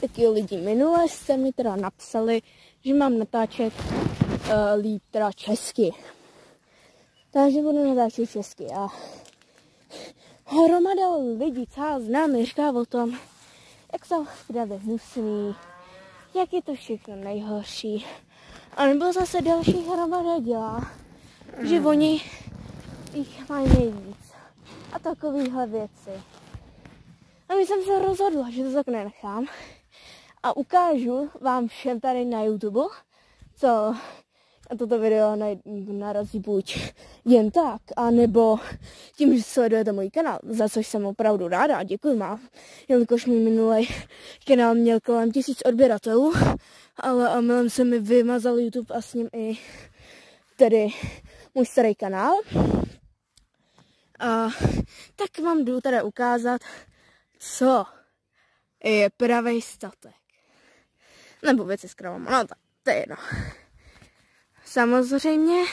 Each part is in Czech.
Tak jo lidi, minule jste mi teda napsali, že mám natáčet líp teda česky. Takže budu natáčet česky a hromada lidí, celá známý, říká o tom, jak jsou zprávy hnusný, jak je to všechno nejhorší. A nebo zase další hromada dělá, že oni jich mají nejvíc. A takovýhle věci. A my jsem se rozhodla, že to tak nenechám. A ukážu vám všem tady na YouTube, co na toto video narazí buď jen tak, anebo tím, že sledujete můj kanál, za což jsem opravdu ráda a děkuji vám, jelikož můj minulý kanál měl kolem 1000 odběratelů, ale omylem se mi vymazal YouTube a s ním i tedy můj starý kanál. A tak vám jdu tady ukázat, co je pravý statek. Nebo věci s kravama, no tak to je jedno. Samozřejmě,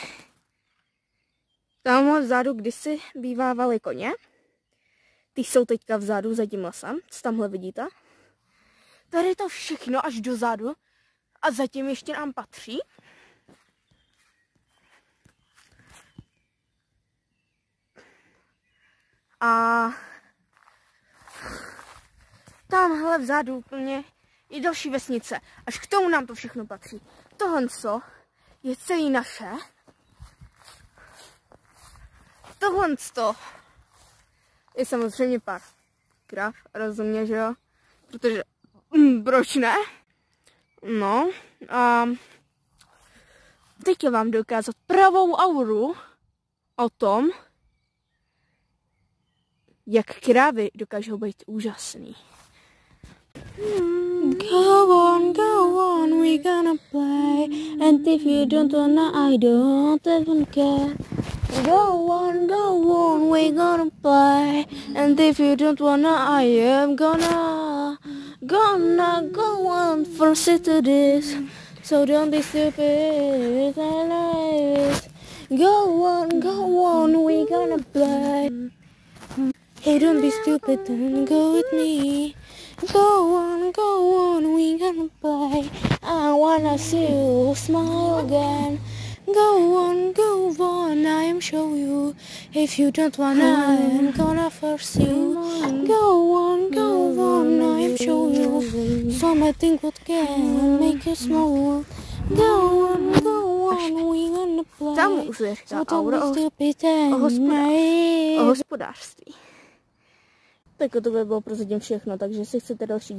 tam vzadu kdysi bývávaly koně. Ty jsou teďka vzadu za tím lesem, co tamhle vidíte. Tady to všechno až dozadu a zatím ještě nám patří. A tamhle vzadu úplně je další vesnice. Až k tomu nám to všechno patří. Tohle je celý naše. Tohle je samozřejmě pár krav, rozumně, že jo? Protože, proč ne? No, a teď vám dokázat pravou auru o tom, jak krávy dokážou být úžasný. Go on, we gonna play. And if you don't wanna, I don't even care. Go on, we gonna play. And if you don't wanna, I am gonna go on first to this. So don't be stupid and go on, we gonna play. Hey, don't be stupid and go with me. Go on, we gonna play. I wanna see you smile again. Go on, I am show you. If you don't wanna, I am gonna force you. Go on, I am show you. Something what can make you smile. Go on, we gonna play. Tam už je ta aura o hospodářství. Tak to by bylo prozatím všechno, takže si chcete další